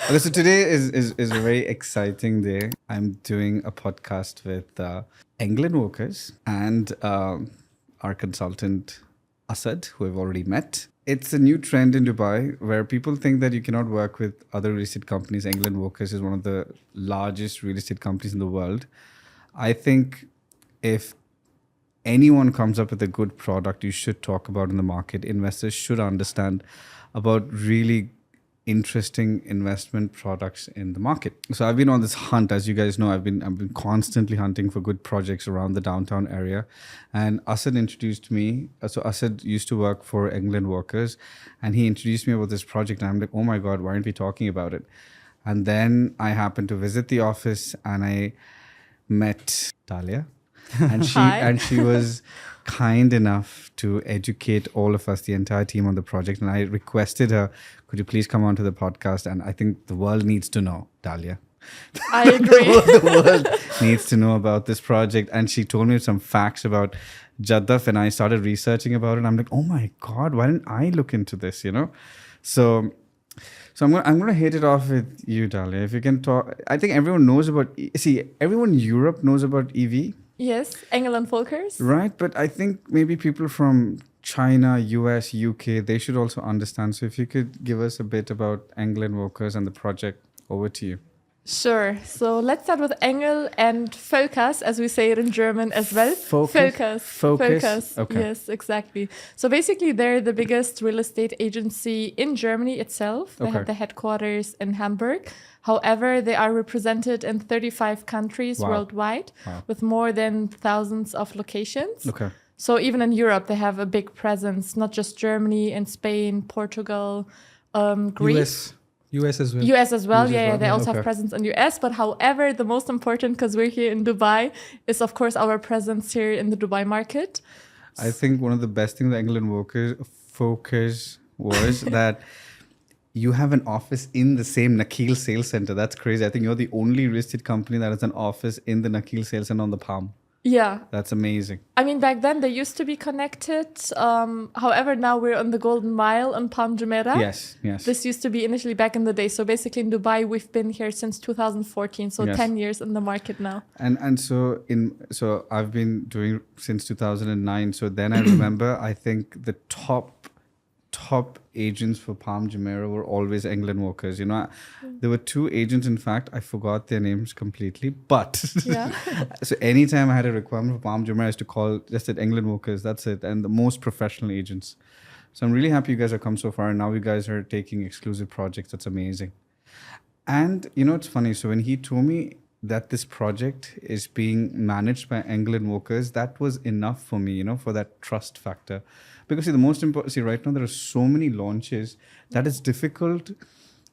Okay, so today is a very exciting day. I'm doing a podcast with Engel Völkers and our consultant Asad, who I've already met. It's a new trend in Dubai where people think that you cannot work with other real estate companies. Engel Völkers is one of the largest real estate companies in the world. I think if anyone comes up with a good product you should talk about in the market, investors should understand about really interesting investment products in the market. So I've been on this hunt, as you guys know. I've been constantly hunting for good projects around the downtown area, and Asad introduced me. So Asad used to work for Engel Völkers, and he introduced me about this project, and I'm like, oh my god, why aren't we talking about it? And then I happened to visit the office, and I met Talia, and she was kind enough to educate all of us, the entire team, on the project. And I requested her, could you please come on to the podcast? And I think the world needs to know, Talia. I agree. The world needs to know about this project. And she told me some facts about Jadaf, and I started researching about it. I'm like, oh my god, why didn't I look into this? So I'm gonna hit it off with you, Talia. If you can talk, I think everyone knows about. Everyone in Europe knows about EV. Yes, Engel Völkers. Right, but I think maybe people from China, US, UK, they should also understand. So if you could give us a bit about Engel Völkers and the project, over to you. Sure. So let's start with Engel and Völkers, as we say it in German as well. Focus? Völkers. Okay. Yes, exactly. So basically, they're the biggest real estate agency in Germany itself. They have the headquarters in Hamburg. However, they are represented in 35 countries worldwide with more than thousands of locations. Okay. So even in Europe, they have a big presence, not just Germany and Spain, Portugal, Greece. US as well. US as well, yeah. They also have presence in US. But however, the most important, because we're here in Dubai, is of course our presence here in the Dubai market. I think one of the best things that Engel Völkers was that you have an office in the same Nakheel Sales Center. That's crazy. I think you're the only real estate company that has an office in the Nakheel Sales Center on the Palm. Yeah. That's amazing. I mean, back then they used to be connected. However, now we're on the Golden Mile on Palm Jumeirah. Yes. This used to be initially back in the day. So basically in Dubai, we've been here since 2014. So 10 years in the market now. And so I've been doing since 2009. So then I remember, I think the top agents for Palm Jumeirah were always Engel Völkers. There were two agents, in fact, I forgot their names completely, but so anytime I had a requirement for Palm Jumeirah, I used to call just at Engel Völkers. That's it. And the most professional agents. So I'm really happy you guys have come so far, and now you guys are taking exclusive projects. That's amazing. And it's funny. So when he told me that this project is being managed by Engel Völkers, that was enough for me, for that trust factor. Because the most important, right now there are so many launches that it's difficult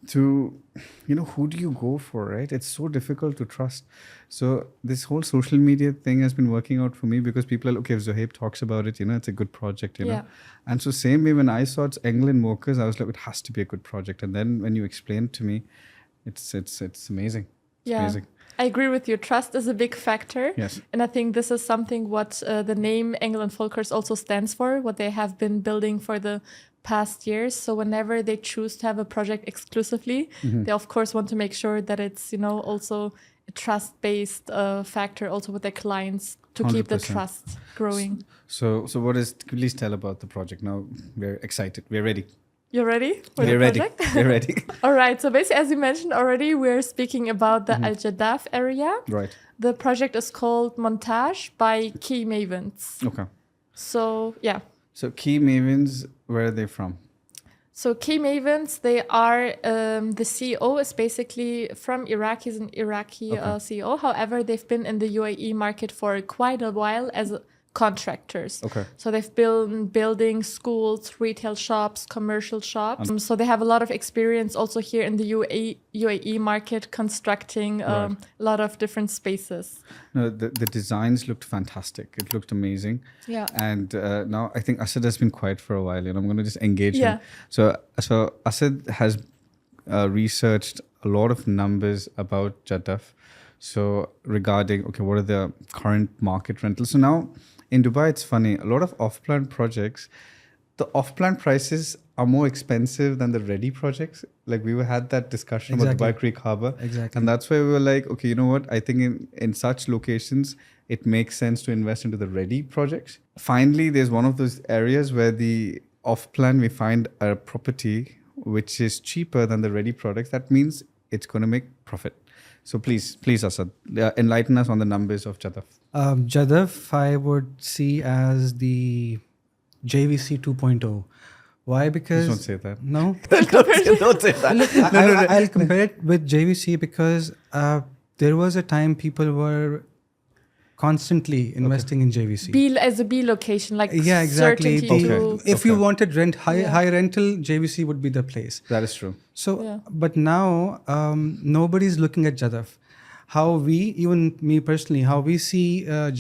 to, who do you go for, right? It's so difficult to trust. So this whole social media thing has been working out for me because people are like, okay, if Zohaib talks about it, it's a good project, know. And so same way when I saw it's Engel Völkers, I was like, it has to be a good project. And then when you explained to me, it's amazing. It's amazing. I agree with you. Trust is a big factor. Yes. And I think this is something what the name Engel Völkers also stands for, what they have been building for the past years. So whenever they choose to have a project exclusively, they of course want to make sure that it's, also a trust-based factor also with their clients to 100%. Keep the trust growing. So please tell about the project. Now we're excited. We're ready. You're ready for the project? We're ready. All right. So basically, as you mentioned already, we're speaking about the Jadaf area. Right. The project is called Montage by Key Mavens. Okay. So, yeah. So Key Mavens, where are they from? So Key Mavens, they are, the CEO is basically from Iraq. He's an Iraqi CEO. However, they've been in the UAE market for quite a while as contractors. Okay. So they've built buildings, schools, retail shops, commercial shops. So they have a lot of experience also here in the UAE market constructing a lot of different spaces. No, the designs looked fantastic. It looked amazing. Yeah. And now I think Asad has been quiet for a while. I'm going to just engage him. So Asad has researched a lot of numbers about Jadaf. So regarding, what are the current market rentals? So now in Dubai, it's funny. A lot of off-plan projects, the off-plan prices are more expensive than the ready projects. Like we had that discussion about Dubai Creek Harbor. Exactly. And that's where we were like, okay, you know what? I think in such locations, it makes sense to invest into the ready projects. Finally, there's one of those areas where the off-plan, we find a property which is cheaper than the ready products. That means it's going to make profit. So please, Asad, enlighten us on the numbers of Jadaf. Jadaf, I would see as the JVC 2.0. Why? Because Please don't say that. No. Don't say that. Look, I'll compare it with JVC because there was a time people were constantly investing in JVC. B as a B location, like Yeah, exactly. certainty to- If you wanted high Yeah. rental, JVC would be the place. That is true. So, but now nobody's looking at Jadaf. How we, even me personally, how we see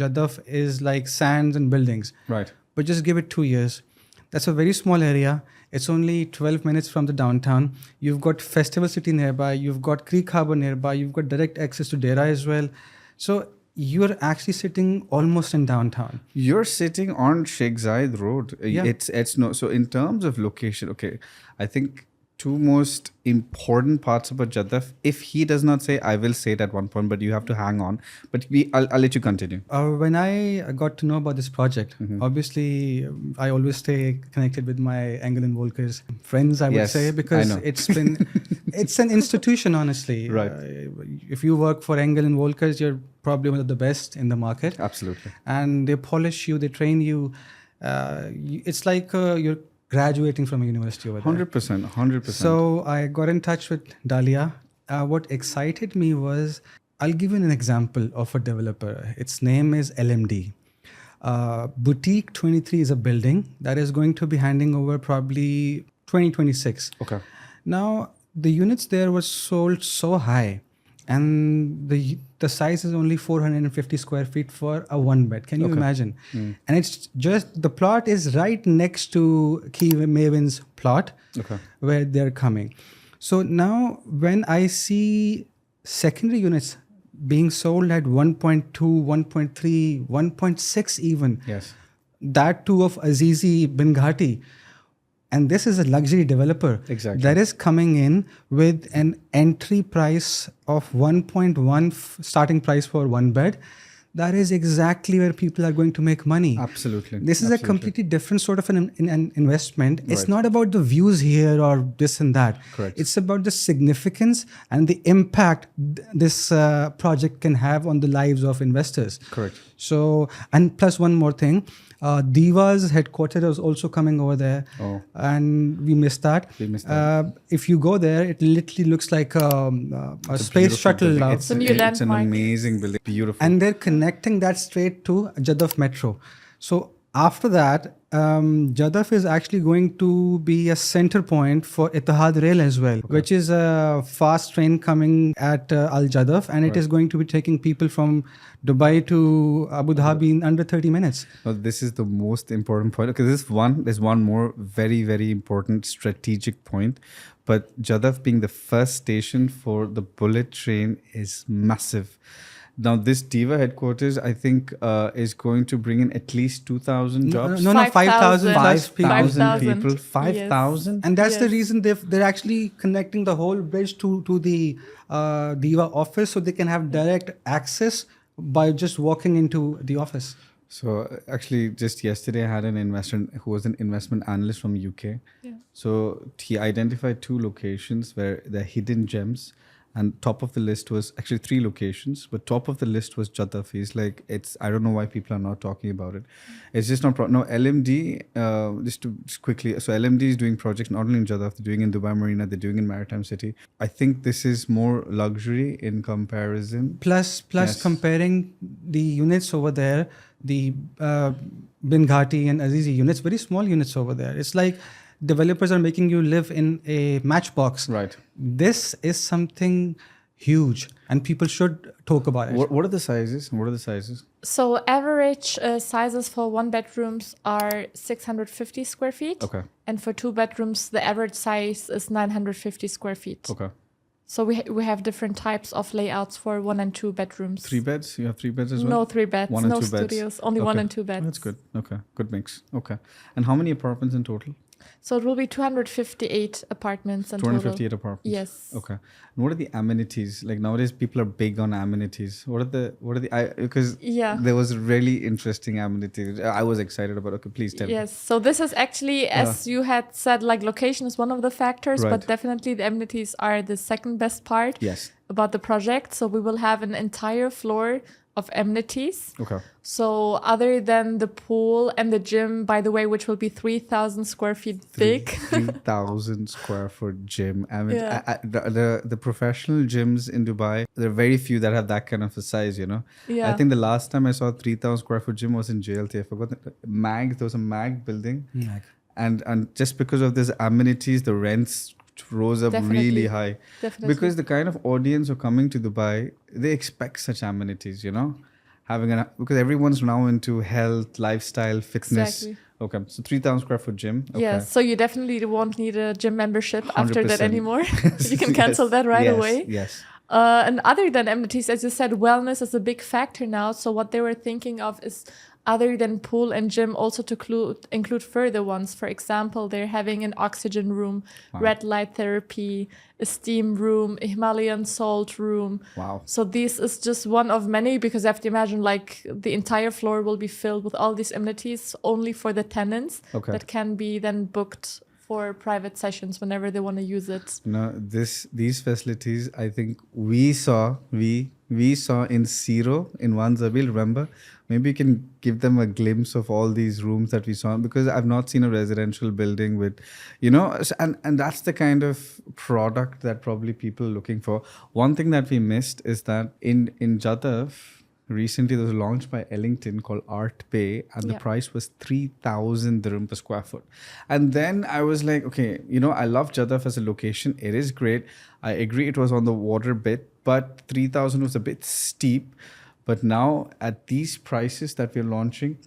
Jadaf is like sands and buildings. Right. But just give it 2 years. That's a very small area. It's only 12 minutes from the downtown. You've got Festival City nearby. You've got Creek Harbor nearby. You've got direct access to Dera as well. So you're actually sitting almost in downtown. You're sitting on Sheikh Zayed Road. Yeah. It's no. So in terms of location, okay, I think two most important parts about Jadaf. If he does not say, I will say it at one point, but you have to hang on. But I'll let you continue. When I got to know about this project, obviously I always stay connected with my Engel Völkers friends, I would Yes, say, I because know. it's an institution, honestly. Right. If you work for Engel Völkers, you're probably one of the best in the market. Absolutely. And they polish you, they train you. It's like you're graduating from a university over there. 100%. So I got in touch with Dalia. What excited me was, I'll give you an example of a developer. Its name is LMD. Boutique 23 is a building that is going to be handing over probably 2026. Okay. Now, the units there were sold so high, and the size is only 450 square feet for a one bed. Can you imagine? And it's just, the plot is right next to Key Mavens plot where they're coming. So now when I see secondary units being sold at 1.2, 1.3, 1.6 even, Yes. that too of Azizi bin Ghati, and this is a luxury developer that is coming in with an entry price of 1.1 starting price for one bed. That is exactly where people are going to make money. Absolutely. This is a completely different sort of an investment. It's not about the views here or this and that. Correct. It's about the significance and the impact this project can have on the lives of investors. Correct. So, and plus one more thing, Diva's headquarters was also coming over there, and we missed that. If you go there, it literally looks like a space shuttle. It's an amazing building. Beautiful. And they're connecting that straight to Jadaf Metro. So after that, Jadaf is actually going to be a center point for Etihad Rail as well, which is a fast train coming at Al Jadaf, and it is going to be taking people from Dubai to Abu Dhabi in under 30 minutes. Well, this is the most important point. Okay, there's one more very, very important strategic point. But Jadaf being the first station for the bullet train is massive. Now, this Diva headquarters, I think, is going to bring in at least 2,000 jobs. No, 5,000 people. 5,000? Yes. And that's the reason they're actually connecting the whole bridge to the Diva office, so they can have direct access by just walking into the office. So actually, just yesterday, I had an investor who was an investment analyst from UK. Yeah. So he identified 2 locations where they're hidden gems. And top of the list was actually 3 locations, but top of the list was Jadaf. He's like, I don't know why people are not talking about it. It's just not, no, LMD, just quickly, so LMD is doing projects not only in Jadaf, they're doing in Dubai Marina, they're doing in Maritime City. I think this is more luxury in comparison. Plus comparing the units over there, the Bin Ghati and Azizi units, very small units over there. It's like developers are making you live in a matchbox. Right. This is something huge, and people should talk about it. What are the sizes? So average sizes for one bedrooms are 650 square feet. Okay. And for 2 bedrooms, the average size is 950 square feet. Okay. So we have different types of layouts for 1 and 2 bedrooms. 3 beds? You have 3 beds as well? No 3 beds, 1 and no 2 beds. studios, only 1 and 2 beds. That's good. Okay, good mix. Okay. And how many apartments in total? So it will be 258 apartments in 258 total. apartments. Yes. Okay. And what are the amenities? Like nowadays, people are big on amenities. Because there was really interesting amenities. I was excited about. Okay, please tell me. Yes. So this is actually, as you had said, like location is one of the factors, Right. but definitely the amenities are the second best part Yes. about the project. So we will have an entire floor of amenities. Okay. So other than the pool and the gym, by the way, which will be 3,000 square feet big. 3,000 square foot gym. I mean, Yeah. the professional gyms in Dubai, there are very few that have that kind of a size, you know. Yeah. I think the last time I saw a 3,000 square foot gym was in JLT. I forgot there was a MAG building. And just because of this amenities, the rents rose up really high. Definitely. Because the kind of audience who are coming to Dubai, they expect such amenities, you know. Because everyone's now into health, lifestyle, fitness. Exactly. Okay, so 3,000 square foot gym. Okay. Yeah, so you definitely won't need a gym membership after that 100%. anymore. You can cancel that right away. Yes. And other than amenities, as you said, wellness is a big factor now. So what they were thinking of is other than pool and gym, also to include further ones. For example, they're having an oxygen room, red light therapy, a steam room, a Himalayan salt room. Wow. So this is just one of many, because you have to imagine like the entire floor will be filled with all these amenities only for the tenants that can be then booked for private sessions whenever they want to use it. No, these facilities, I think we saw in Zero in One Zabil, remember? Maybe you can give them a glimpse of all these rooms that we saw, because I've not seen a residential building with, you know, and that's the kind of product that probably people are looking for. One thing that we missed is that in Jadaf, recently there was a launch by Ellington called Art Bay, and the price was 3,000 dirham per square foot. And then I was like, okay, you know, I love Jadaf as a location. It is great. I agree it was on the water bit, but 3,000 was a bit steep. But now at these prices that we're launching,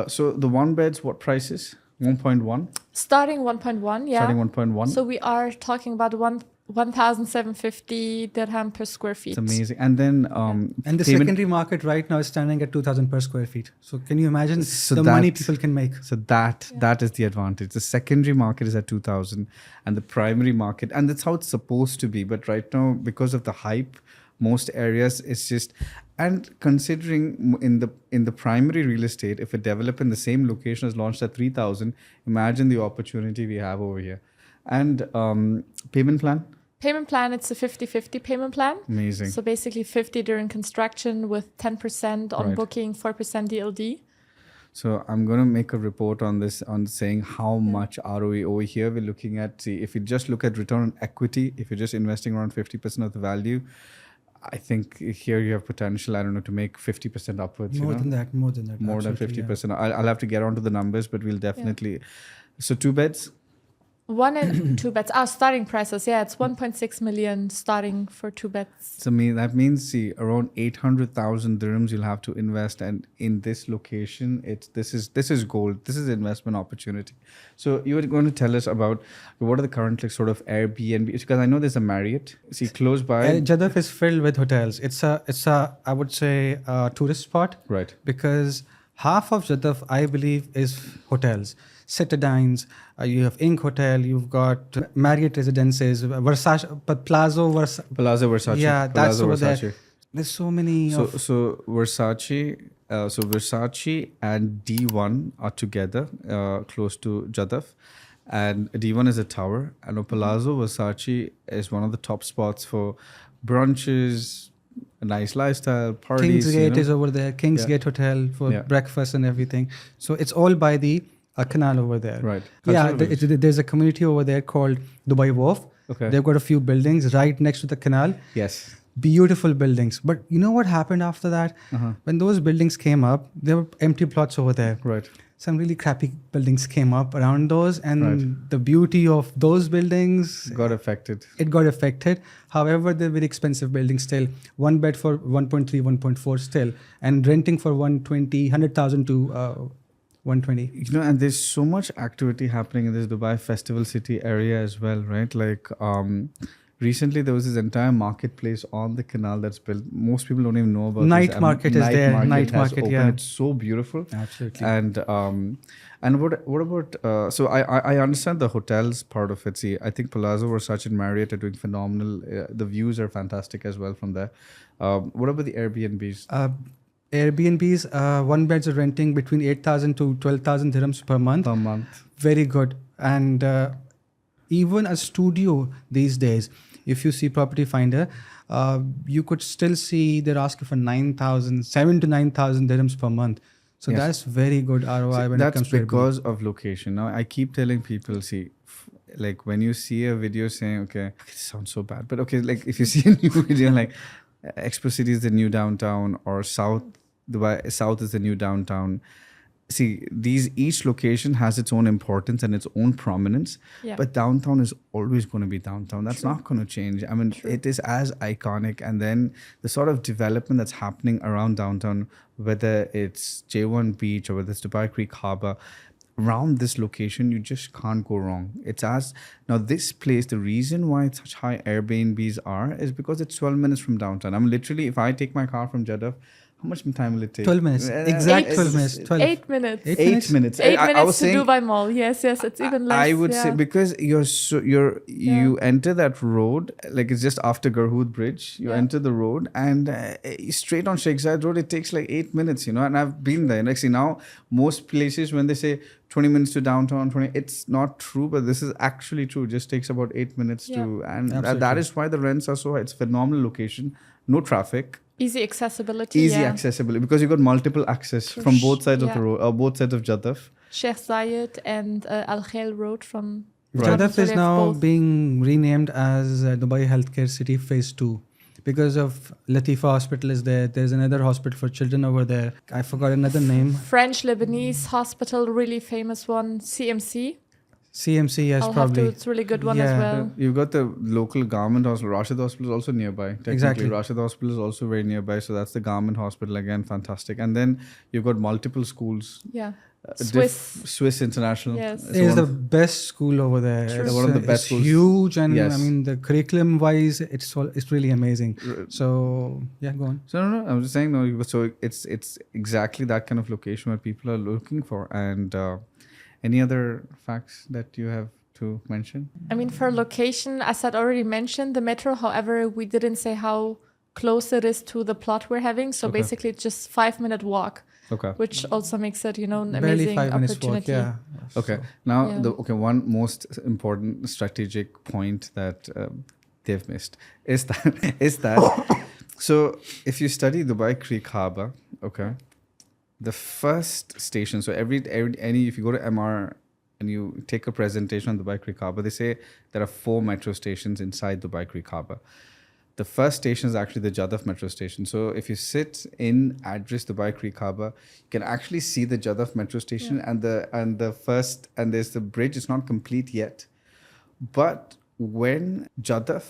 so the one beds, what prices? 1.1? Starting 1.1, yeah. Starting 1.1. So we are talking about 1,750 dirham per square feet. It's amazing. And then and the secondary market right now is standing at 2,000 per square feet. So can you imagine money people can make? So that is the advantage. The secondary market is at 2,000 and the primary market, and that's how it's supposed to be. But right now, because of the hype, most areas it's just, and considering in the primary real estate, if a developer in the same location is launched at 3,000, imagine the opportunity we have over here. And payment plan? Payment plan, it's a 50-50 payment plan. Amazing. So basically 50 during construction with 10% on booking, 4% DLD. So I'm going to make a report on this, on saying how much ROE over here we're looking at. See, if you just look at return on equity, if you're just investing around 50% of the value, I think here you have potential, I don't know, to make 50% upwards. More than that. More than 50%. Yeah. I'll have to get onto the numbers, but we'll definitely. Yeah. So 2 beds? 1 and 2 beds. Starting prices. Yeah, it's 1.6 million starting for 2 beds. So that means, see, around 800,000 dirhams you'll have to invest, and in this location, this is gold. This is investment opportunity. So you were going to tell us about what are the current sort of Airbnb, because I know there's a Marriott. See, close by. Jadaf is filled with hotels. It's a I would say a tourist spot. Right. Because half of Jadaf, I believe, is hotels. Citadines, you have Ink Hotel, you've got Marriott Residences, Versace, but Palazzo Versace. Yeah, that's over there. There's so many. So Versace, Versace and D1 are together, close to Jadaf, and D1 is a tower, and Palazzo Versace is one of the top spots for brunches, a nice lifestyle, parties. Kingsgate is over there. Kingsgate Hotel for breakfast and everything. So it's all by the canal over there. Right. Yeah, there's a community over there called Dubai Wharf. Okay. They've got a few buildings right next to the canal. Yes. Beautiful buildings. But you know what happened after that? When those buildings came up, there were empty plots over there. Right. Some really crappy buildings came up around those, and the beauty of those buildings got affected. It got affected. However, they're very expensive buildings still. 1 bed for 1.3, 1.4 still, and renting for 100,000 to 120. You know, and there's so much activity happening in this Dubai Festival City area as well, right? Like, Recently, there was this entire marketplace on the canal that's built. Most people don't even know about Night this. market is there. Night has market, opened. yeah. It's so beautiful. Absolutely. And what about? So I understand the hotels part of it. See, I think Palazzo, Versace, and Marriott are doing phenomenal. The views are fantastic as well from there. What about the Airbnbs? Airbnbs, one beds are renting between 8,000 to 12,000 dirhams per month. Per month. Very good. And even a studio these days, if you see Property Finder, you could still see they're asking for 7 to 9,000 dirhams per month. So Yes. that's very good ROI when it That's comes to Airbnb. because of location. Now, I keep telling people, see, like when you see a video saying, okay, it sounds so bad, but okay, like if you see a new video like Expo City is the new downtown or Dubai South is the new downtown. See, each location has its own importance and its own prominence, Yeah. but downtown is always going to be downtown. That's True. not going to change. I mean, True. it is as iconic. And then the sort of development that's happening around downtown, whether it's J1 Beach or whether it's Dubai Creek Harbor, around this location, you just can't go wrong. Now this place, the reason why such high Airbnbs are is because it's 12 minutes from downtown. I mean, literally, if I take my car from Jadaf, how much time will it take? 12 minutes. Exact 12 minutes. 12. 8 minutes. 8 minutes. 8 I minutes was to saying, Dubai Mall. Yes, it's even less. I would yeah. say because you enter that road, like it's just after Garhood Bridge, you Yeah. enter the road and straight on Sheikh Zayed Road, it takes like 8 minutes, and I've been there. And actually now most places when they say 20 minutes to downtown, it's not true, but this is actually true. It just takes about 8 minutes and Absolutely. that is why the rents are so high. It's phenomenal location, no traffic. Easy accessibility. Easy yeah. accessibility because you got multiple access True. from both sides of the Yeah. road, both sides of Jadaf. Sheikh Zayed and Al Khail Road from Right. Jadaf So is they have now both. being renamed as Dubai Healthcare City Phase 2 because of Latifa Hospital is there. There's another hospital for children over there. I forgot another name. French Lebanese hospital, really famous one, CMC. CMC, yes, I'll probably. have to. It's a really good one as Yeah. well. You've got the local garment hospital. Rashid Hospital is also nearby. Technically, Exactly. Rashid Hospital is also very nearby. So that's the garment hospital again. Fantastic. And then you've got multiple schools. Yeah. Diff- Swiss. Swiss International. Yes. So It is one the of- best school over there. True. It's, One of the best it's schools. huge, and Yes. I mean the curriculum wise, it's really amazing. So yeah, go on. So no, I'm just saying no. So it's exactly that kind of location where people are looking for. And any other facts that you have to mention? I mean, for location, Asad already mentioned the metro. However, we didn't say how close it is to the plot we're having. So Okay. basically, it's just 5-minute walk, Okay. which also makes it, an Barely amazing 5 minutes walk. opportunity. Yeah. Okay. Now, Yeah. one most important strategic point that they've missed is that so if you study Dubai Creek Harbor, okay, the first station. So if you go to MR and you take a presentation on Dubai Creek Harbor, they say there are 4 metro stations inside Dubai Creek Harbor. The first station is actually the Jadaf metro station. So if you sit in address Dubai Creek Harbor, you can actually see the Jadaf metro station and there's the bridge. It's not complete yet. But when Jadaf,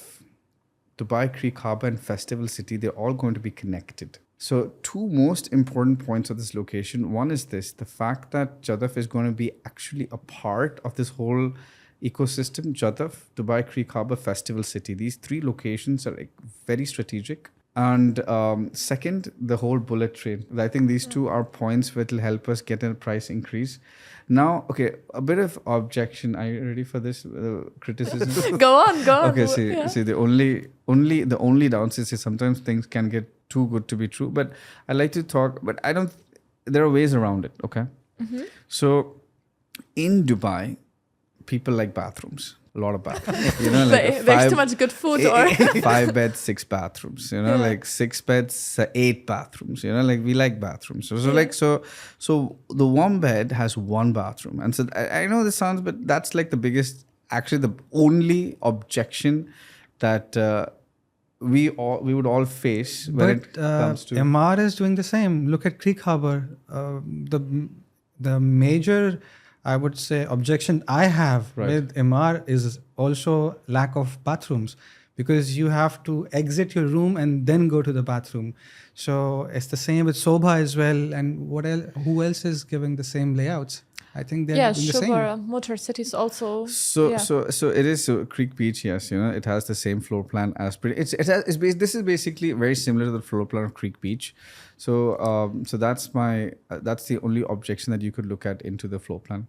Dubai Creek Harbor and Festival City, they're all going to be connected. So 2 most important points of this location. One is the fact that Jadaf is going to be actually a part of this whole ecosystem. Jadaf, Dubai Creek Harbor, Festival City. These 3 locations are very strategic. And second, the whole bullet train. I think these 2 are points which will help us get a price increase. Now, okay, a bit of objection. Are you ready for this criticism? Go on. Okay, see, the only downside is sometimes things can get too good to be true. But I like to talk, but there are ways around it, okay? Mm-hmm. So in Dubai, people like bathrooms, a lot of bathrooms. Like There's too much good food, or 5 beds, 6 bathrooms. Like 6 beds, 8 bathrooms. Like we like bathrooms. So the 1 bed has 1 bathroom, and so I know this sounds, but that's like the biggest, actually the only objection that we would all face when it comes to MR is doing the same. Look at Creek Harbor. The major, I would say, objection I have with MR is also lack of bathrooms, because you have to exit your room and then go to the bathroom. So it's the same with Sobha as well. And what else? Who else is giving the same layouts? I think they're Yeah, doing the same. Shobara Motor City is also. So yeah. so it is Creek Beach, yes. It has the same floor plan as pretty. This is basically very similar to the floor plan of Creek Beach. So that's that's the only objection that you could look at into the floor plan.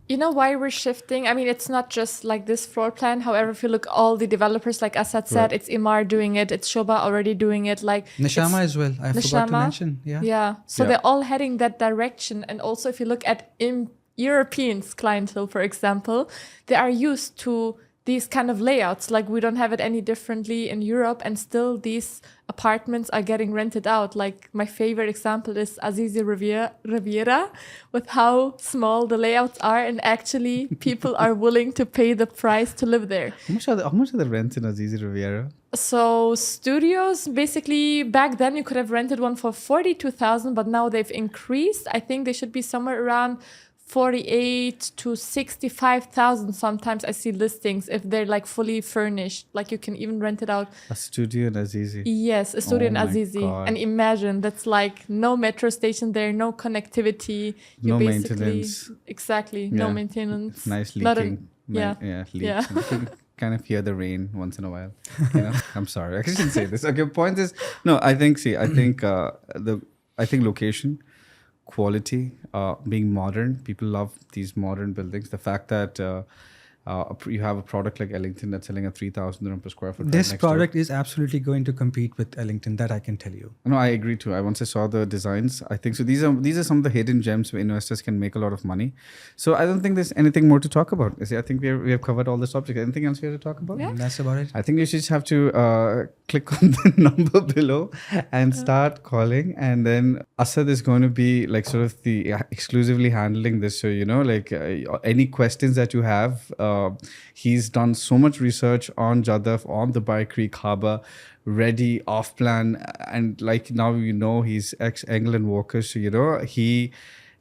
You know why we're shifting? I mean, it's not just like this floor plan. However, if you look, all the developers, like Asad said, Right. it's Imar doing it. It's Shoba already doing it. Like Nishama it's as well. I forgot to Nishama. mention. Yeah. Yeah. So Yeah. they're all heading that direction. And also, if you look at Europeans clientele, for example, they are used to these kind of layouts. Like we don't have it any differently in Europe, and still these apartments are getting rented out. Like my favorite example is Azizi Riviera, with how small the layouts are, and actually people are willing to pay the price to live there. How much are the rents in Azizi Riviera? So studios, basically back then you could have rented one for 42,000, but now they've increased. I think they should be somewhere around 48 to 65,000. Sometimes I see listings if they're like fully furnished, like you can even rent it out. A studio in Azizi. Yes, a studio in my Azizi. God. And imagine that's like no metro station there, no connectivity. No basically- maintenance. Exactly, no Yeah. maintenance. Nice Not leaking. an- yeah. Yeah, leaks. Yeah. And you can kind of hear the rain once in a while. I'm sorry, I shouldn't say this. Okay, point is, no, I think location, quality, being modern. People love these modern buildings. The fact that you have a product like Ellington that's selling at 3,000 dirham per square foot. This right next door. product is absolutely going to compete with Ellington. That I can tell you. No, I agree too. Once I saw the designs, I think so. These are some of the hidden gems where investors can make a lot of money. So I don't think there's anything more to talk about. I think we have covered all the subject. Anything else we have to talk about? Yeah. That's about it. I think you just have to click on the number below and start calling. And then Asad is going to be like sort of the exclusively handling this. So, any questions that you have, he's done so much research on Jadaf, on the Bai Creek Harbor, ready, off plan. And like now, he's ex-Engel Völkers. So, he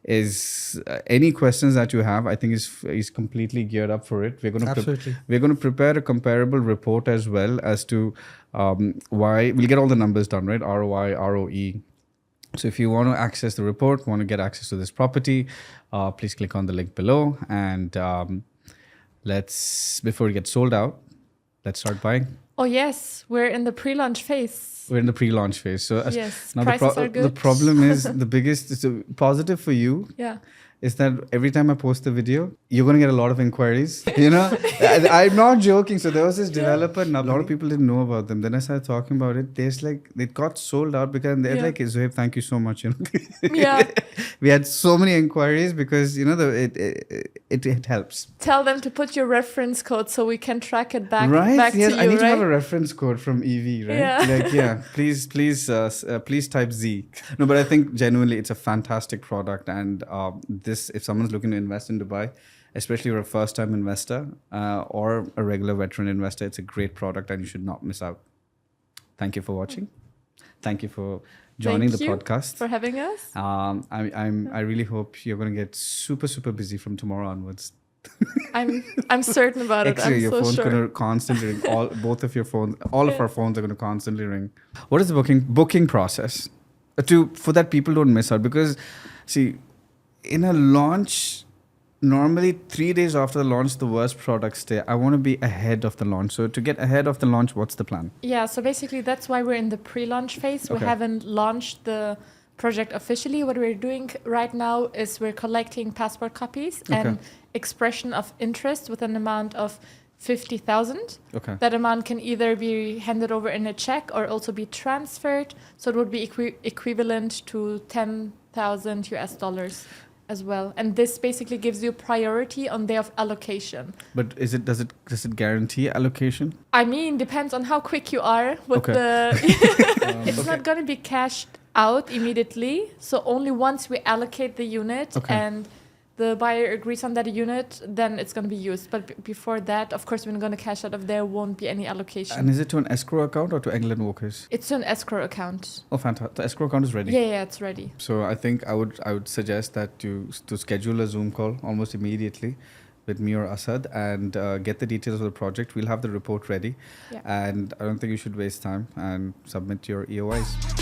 is any questions that you have, I think he's completely geared up for it. We're going to prepare a comparable report as well as to why we'll get all the numbers done, right? ROI, ROE. So if you want to access the report, want to get access to this property, please click on the link below. And before it gets sold out, let's start buying. Oh yes, we're in the pre-launch phase. We're in the pre-launch phase. So Yes, now prices are good. the problem is it's a positive for you. Yeah. Is that every time I post the video, you're going to get a lot of inquiries. I'm not joking. So there was this developer, and a lot of people didn't know about them. Then I started talking about it. They got sold out because they're like, Zohaib, thank you so much. Yeah. We had so many inquiries because it helps. Tell them to put your reference code so we can track it back Right? to Yes, you, I need to right? have a reference code from EV, right? Yeah. Please type Z. No, but I think genuinely it's a fantastic product, and if someone's looking to invest in Dubai, especially you're a first-time investor or a regular veteran investor, it's a great product and you should not miss out. Thank you for watching. Thank you for joining the podcast. For having us. I really hope you're going to get super, super busy from tomorrow onwards. I'm certain about it. Actually, I'm your so phone's sure. going to constantly ring. Both of your phones, all of our phones are going to constantly ring. What is the booking process? For that people don't miss out, because see, in a launch, normally 3 days after the launch, the worst products stay. I want to be ahead of the launch. So to get ahead of the launch, what's the plan? Yeah, so basically that's why we're in the pre-launch phase. We Okay. haven't launched the project officially. What we're doing right now is we're collecting passport copies and expression of interest with an amount of 50,000. Okay. That amount can either be handed over in a check or also be transferred. So it would be equivalent to 10,000 US dollars as well. And this basically gives you priority on day of allocation. But does it guarantee allocation? I mean, depends on how quick you are with Okay. It's not going to be cashed out immediately. So only once we allocate the unit and the buyer agrees on that unit, then it's going to be used. But before that, of course, we're going to cash out if there won't be any allocation. And is it to an escrow account or to Engel Völkers? It's an escrow account. Oh, fantastic. The escrow account is ready. Yeah, it's ready. So I think I would suggest that to schedule a Zoom call almost immediately with me or Asad and get the details of the project. We'll have the report ready. Yeah. And I don't think you should waste time and submit your EOIs.